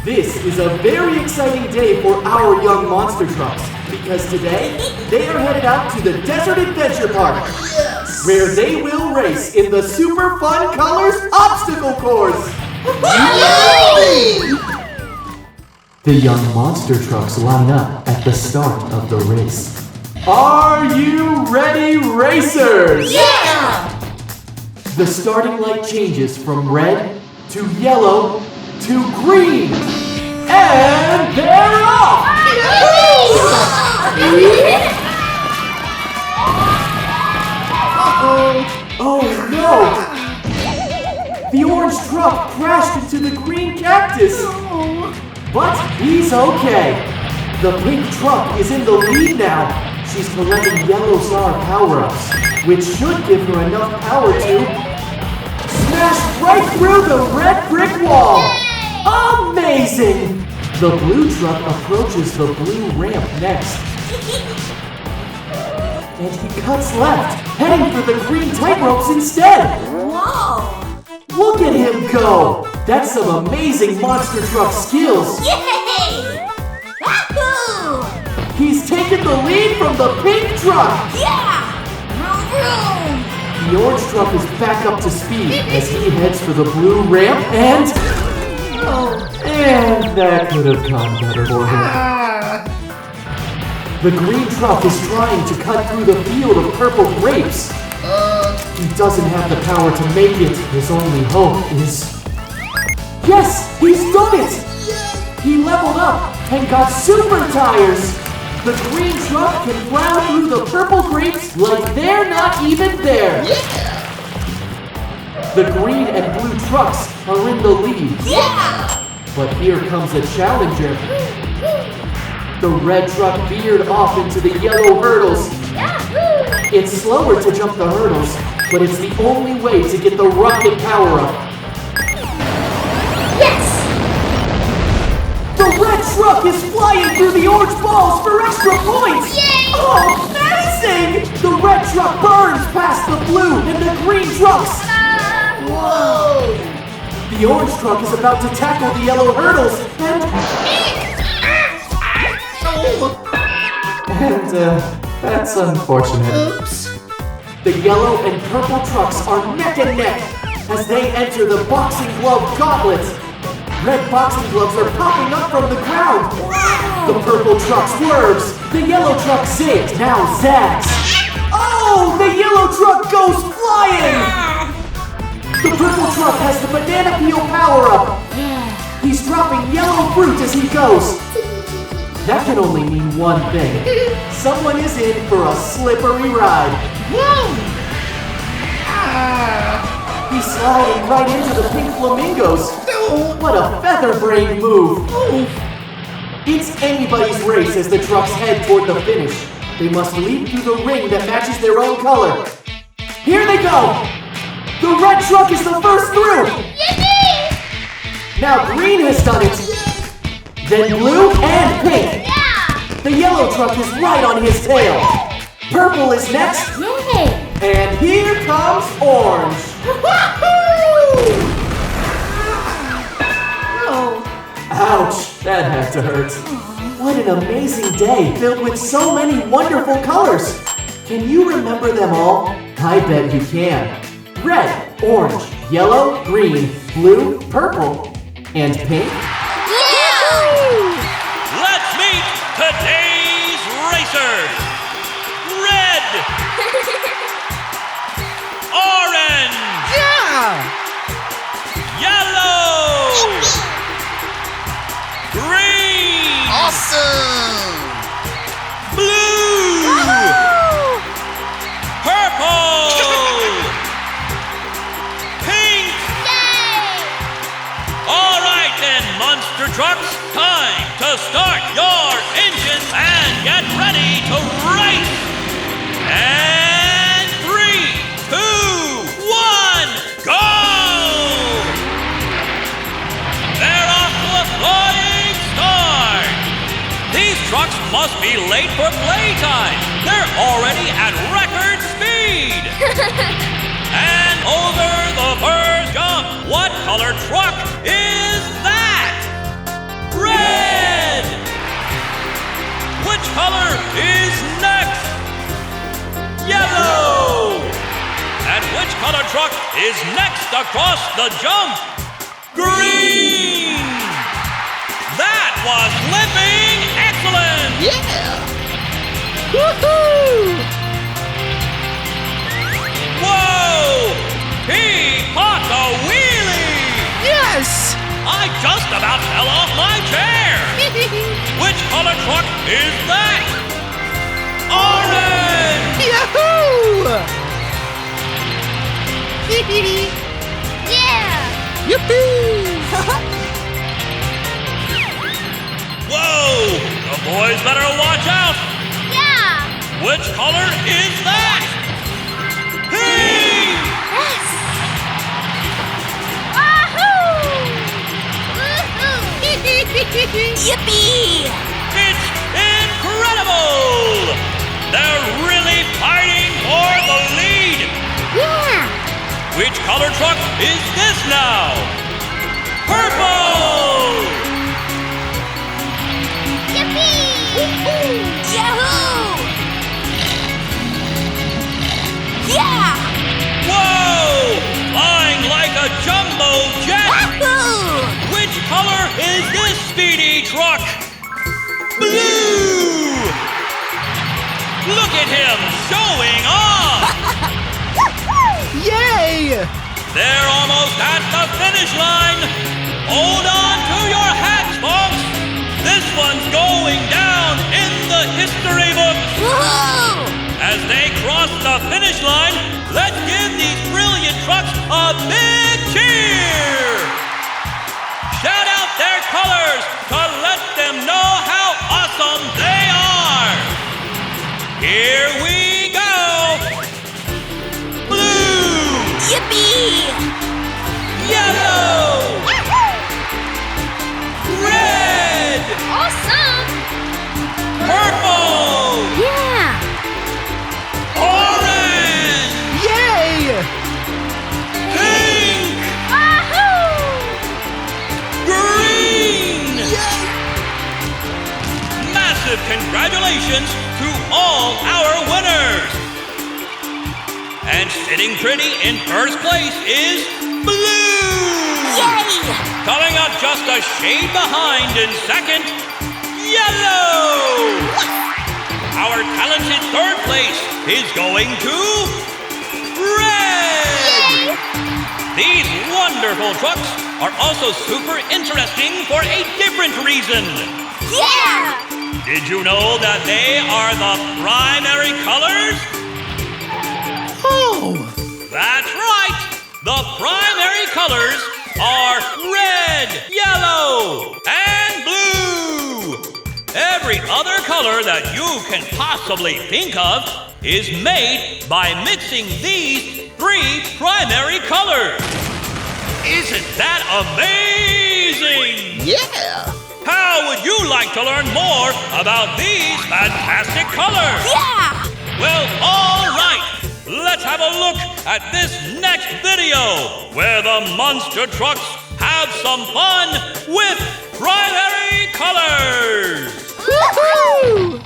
This is a very exciting day for our young monster trucks because today they are headed out to the Desert Adventure Park, where they will race in the Super Fun Colors Obstacle Course. The young monster trucks line up at the start of the race. Are you ready, racers? Yeah! The starting light changes from red to yellow to green. And they're off! Oh no! The orange truck crashed into the green cactus. But he's okay. The pink truck is in the lead now. She's collecting yellow star power-ups, which should give her enough power to smash right through the red brick wall. Amazing! The blue truck approaches the blue ramp next. And he cuts left, heading for the green tightropes instead. Whoa! Look at him go! That's some amazing monster truck skills. Yay! Wahoo! He's taken the lead from the pink truck. Yeah! Vroom, vroom. The orange truck is back up to speed as he heads for the blue ramp and that could have gone better for him. The green truck is trying to cut through the field of purple grapes. He doesn't have the power to make it. His only hope is... Yes! He's done it! He leveled up and got super tires! The green truck can plow through the purple grapes like they're not even there! The green and blue trucks are in the lead. Yeah! But here comes a challenger. The red truck veered off into the yellow hurdles. It's slower to jump the hurdles, but it's the only way to get the rocket power-up. Yes! The red truck is flying through the orange balls for extra points! Yay! Oh, amazing! The red truck burns past the blue and the green trucks! Whoa! The orange truck is about to tackle the yellow hurdles and that's unfortunate. Oops. The yellow and purple trucks are neck and neck as they enter the boxing glove gauntlet. Red boxing gloves are popping up from the ground. Wow. The purple truck swerves. The yellow truck zigs, now zags. Oh, the yellow truck goes flying! The purple truck has the banana peel power-up. He's dropping yellow fruit as he goes. That can only mean one thing. Someone is in for a slippery ride. He's sliding right into the pink flamingos. What a feather-brained move. It's anybody's race as the trucks head toward the finish. They must leap through the ring that matches their own color. Here they go. The red truck is the first through. Yippee! Now green has done it. Then blue and pink. Yeah! The yellow truck is right on his tail. Purple is next. Yay! And here comes orange. Ouch, that had to hurt. What an amazing day filled with so many wonderful colors. Can you remember them all? I bet you can. Red, orange, yellow, green, blue, purple, and pink. Let's meet today's racers. Red. Orange. Yellow. Green. Awesome! Blue. Purple. Pink. All right then, monster trucks, time to start your engines and get ready to race. And 3, 2, 1, go! They're off to a flying start. These trucks must be late for playtime. They're already at record speed. And over the first jump, what color truck is that? is next across the jump. Green! That was flipping excellent! Yeah! Woohoo! Whoa! He caught the wheelie! Yes! I just about fell off my chair! Which color truck is that? Orange! Yahoo! Yeah! Yippee! Whoa! The boys better watch out! Yeah! Which color is that? Pink! Yes! Wahoo! Woohoo! Yippee! It's incredible! They're really fighting for the lead! Yeah! Which color truck is this now? Purple! Yippee! Yahoo! Yeah! Whoa! Flying like a jumbo jet! Wahoo! Which color is this speedy truck? Blue! Look at him showing off! Yay! They're almost at the finish line! Hold on to your hats, folks! This one's going down in the history books! Whoa! As they cross the finish line, let's give these brilliant trucks a big cheer! Shout out their colors to let them know how awesome they are! Here we go! Blue! Yippee! Yellow! Red! Awesome! Purple! Yeah! Orange! Yay! Pink! Wahoo! Green! Massive congratulations to all our winners! And sitting pretty in first place is Blue! Yay! Coming up just a shade behind in second, Yellow! Our talented third place is going to Red! Yay! These wonderful trucks are also super interesting for a different reason. Yeah! Did you know that they are the primary colors? Oh! That's right! The primary colors are red, yellow, and blue! Every other color that you can possibly think of is made by mixing these three primary colors. Isn't that amazing? Yeah! How would you like to learn more about these fantastic colors? Yeah! Well, all right. Let's have a look at this next video where the monster trucks have some fun with primary colors. Woohoo!